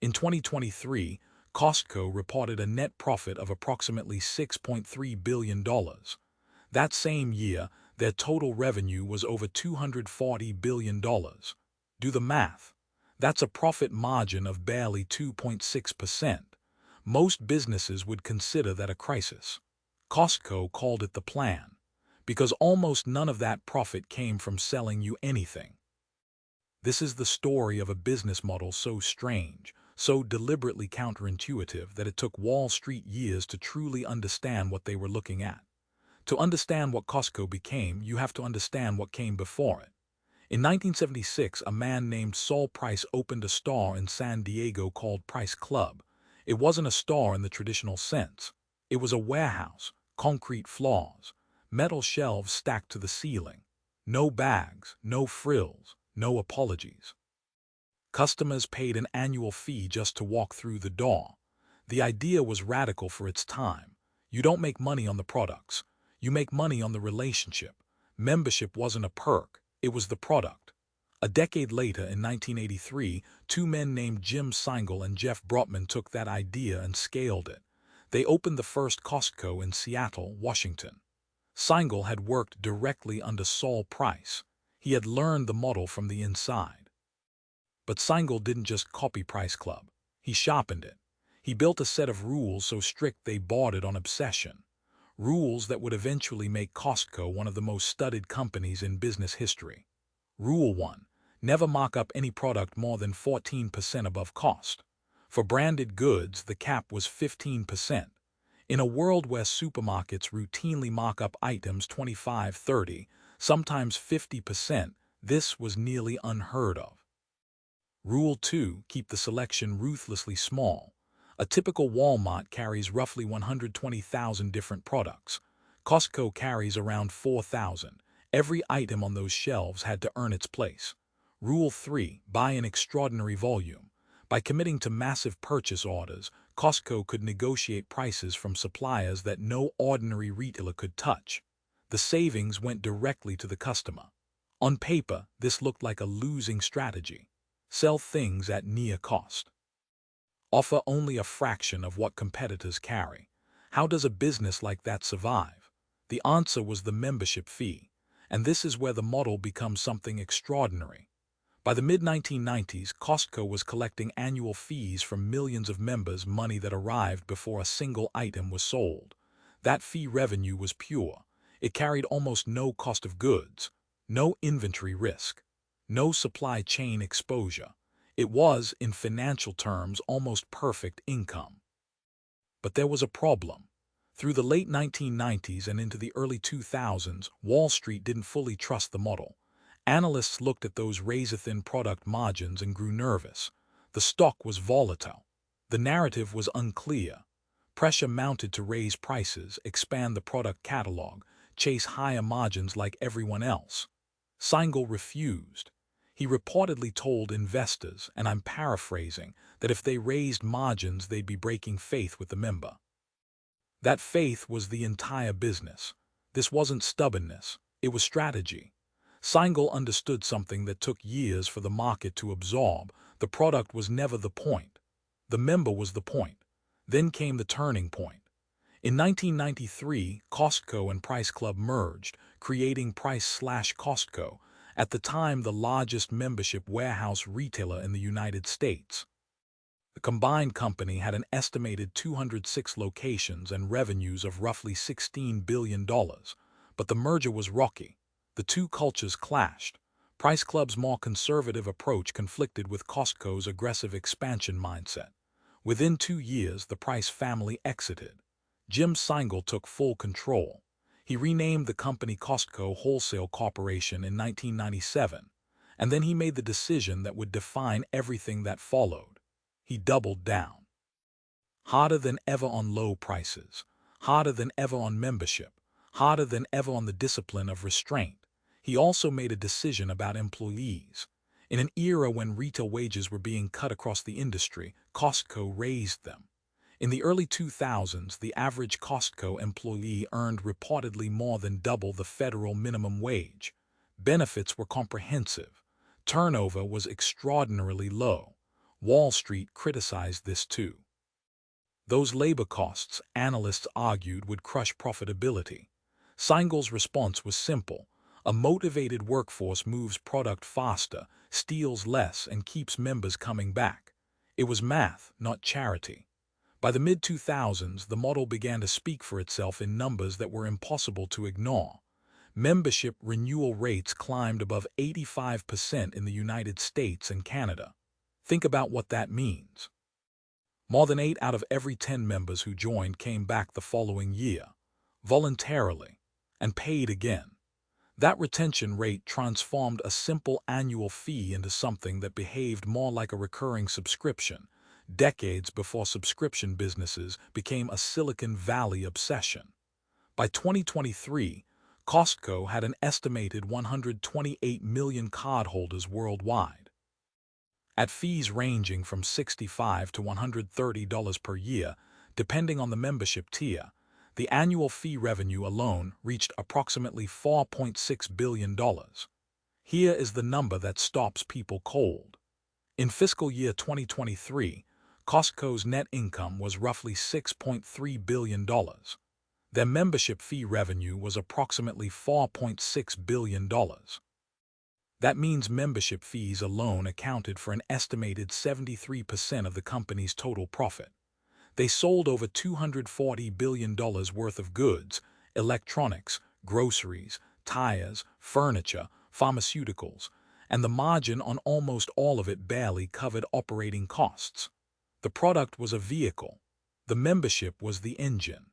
In 2023, Costco reported a net profit of approximately $6.3 billion. That same year, their total revenue was over $240 billion. Do the math. That's a profit margin of barely 2.6%. Most businesses would consider that a crisis. Costco called it the plan, because almost none of that profit came from selling you anything. This is the story of a business model so strange, so deliberately counterintuitive that it took Wall Street years to truly understand what they were looking at. To understand what Costco became, you have to understand what came before it. In 1976, a man named Saul Price opened a store in San Diego called Price Club. It wasn't a store in the traditional sense. It was a warehouse, concrete floors, metal shelves stacked to the ceiling. No bags, no frills, no apologies. Customers paid an annual fee just to walk through the door. The idea was radical for its time. You don't make money on the products. You make money on the relationship. Membership wasn't a perk. It was the product. A decade later, in 1983, two men named Jim Singal and Jeff Brotman took that idea and scaled it. They opened the first Costco in Seattle, Washington. Singal had worked directly under Saul Price. He had learned the model from the inside. But Singal didn't just copy Price Club. He sharpened it. He built a set of rules so strict they bordered on obsession. Rules that would eventually make Costco one of the most studied companies in business history. Rule 1. Never mark up any product more than 14% above cost. For branded goods, the cap was 15%. In a world where supermarkets routinely mark up items 25, 30, sometimes 50%, this was nearly unheard of. Rule 2. Keep the selection ruthlessly small. A typical Walmart carries roughly 120,000 different products. Costco carries around 4,000. Every item on those shelves had to earn its place. Rule 3. Buy in extraordinary volume. By committing to massive purchase orders, Costco could negotiate prices from suppliers that no ordinary retailer could touch. The savings went directly to the customer. On paper, this looked like a losing strategy. Sell things at near cost. Offer only a fraction of what competitors carry. How does a business like that survive? The answer was the membership fee. And this is where the model becomes something extraordinary. By the mid-1990s, Costco was collecting annual fees from millions of members, money that arrived before a single item was sold. That fee revenue was pure. It carried almost no cost of goods, no inventory risk, no supply chain exposure. It was, in financial terms, almost perfect income. But there was a problem. Through the late 1990s and into the early 2000s, Wall Street didn't fully trust the model. Analysts looked at those razor-thin product margins and grew nervous. The stock was volatile. The narrative was unclear. Pressure mounted to raise prices, expand the product catalog, chase higher margins like everyone else. Singal refused. He reportedly told investors, and I'm paraphrasing, that if they raised margins, they'd be breaking faith with the member. That faith was the entire business. This wasn't stubbornness. It was strategy. Singal understood something that took years for the market to absorb. The product was never the point. The member was the point. Then came the turning point. In 1993, Costco and Price Club merged, creating Price/Costco, at the time the largest membership warehouse retailer in the United States. The combined company had an estimated 206 locations and revenues of roughly $16 billion. But the merger was rocky. The two cultures clashed. Price Club's more conservative approach conflicted with Costco's aggressive expansion mindset. Within 2 years, the Price family exited. Jim Singal took full control. He renamed the company Costco Wholesale Corporation in 1997, and then he made the decision that would define everything that followed. He doubled down. Harder than ever on low prices, harder than ever on membership, harder than ever on the discipline of restraint. He also made a decision about employees. In an era when retail wages were being cut across the industry, Costco raised them. In the early 2000s, the average Costco employee earned reportedly more than double the federal minimum wage. Benefits were comprehensive. Turnover was extraordinarily low. Wall Street criticized this too. Those labor costs, analysts argued, would crush profitability. Seingel's response was simple. A motivated workforce moves product faster, steals less, and keeps members coming back. It was math, not charity. By the mid-2000s, the model began to speak for itself in numbers that were impossible to ignore. Membership renewal rates climbed above 85% in the United States and Canada. Think about what that means. More than 8 out of every 10 members who joined came back the following year, voluntarily, and paid again. That retention rate transformed a simple annual fee into something that behaved more like a recurring subscription, decades before subscription businesses became a Silicon Valley obsession. By 2023, Costco had an estimated 128 million cardholders worldwide. At fees ranging from $65 to $130 per year, depending on the membership tier, the annual fee revenue alone reached approximately $4.6 billion. Here is the number that stops people cold. In fiscal year 2023, Costco's net income was roughly $6.3 billion. Their membership fee revenue was approximately $4.6 billion. That means membership fees alone accounted for an estimated 73% of the company's total profit. They sold over $240 billion worth of goods, electronics, groceries, tires, furniture, pharmaceuticals, and the margin on almost all of it barely covered operating costs. The product was a vehicle. The membership was the engine.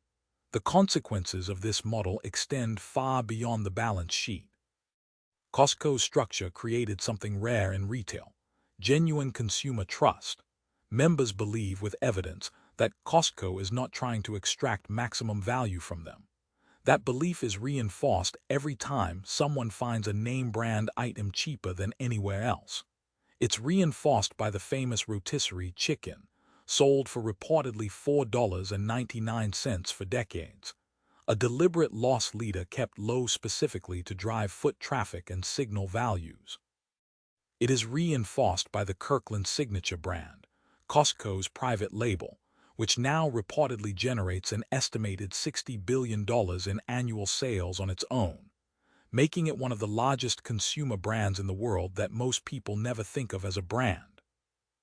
The consequences of this model extend far beyond the balance sheet. Costco's structure created something rare in retail: genuine consumer trust. Members believe with evidence that Costco is not trying to extract maximum value from them. That belief is reinforced every time someone finds a name-brand item cheaper than anywhere else. It's reinforced by the famous rotisserie chicken, sold for reportedly $4.99 for decades. A deliberate loss leader kept low specifically to drive foot traffic and signal values. It is reinforced by the Kirkland Signature brand, Costco's private label, which now reportedly generates an estimated $60 billion in annual sales on its own, making it one of the largest consumer brands in the world that most people never think of as a brand.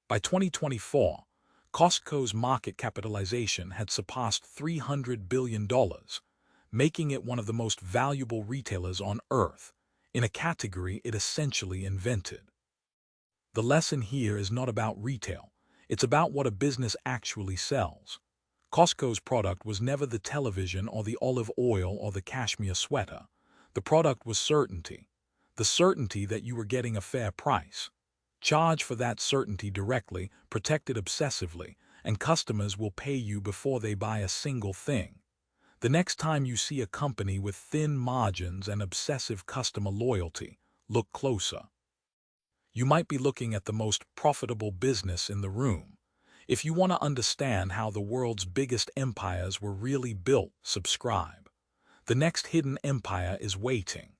By 2024, Costco's market capitalization had surpassed $300 billion, making it one of the most valuable retailers on earth, in a category it essentially invented. The lesson here is not about retail. It's about what a business actually sells. Costco's product was never the television or the olive oil or the cashmere sweater. The product was certainty. The certainty that you were getting a fair price. Charge for that certainty directly, protect it obsessively, and customers will pay you before they buy a single thing. The next time you see a company with thin margins and obsessive customer loyalty, look closer. You might be looking at the most profitable business in the room. If you want to understand how the world's biggest empires were really built, subscribe. The next hidden empire is waiting.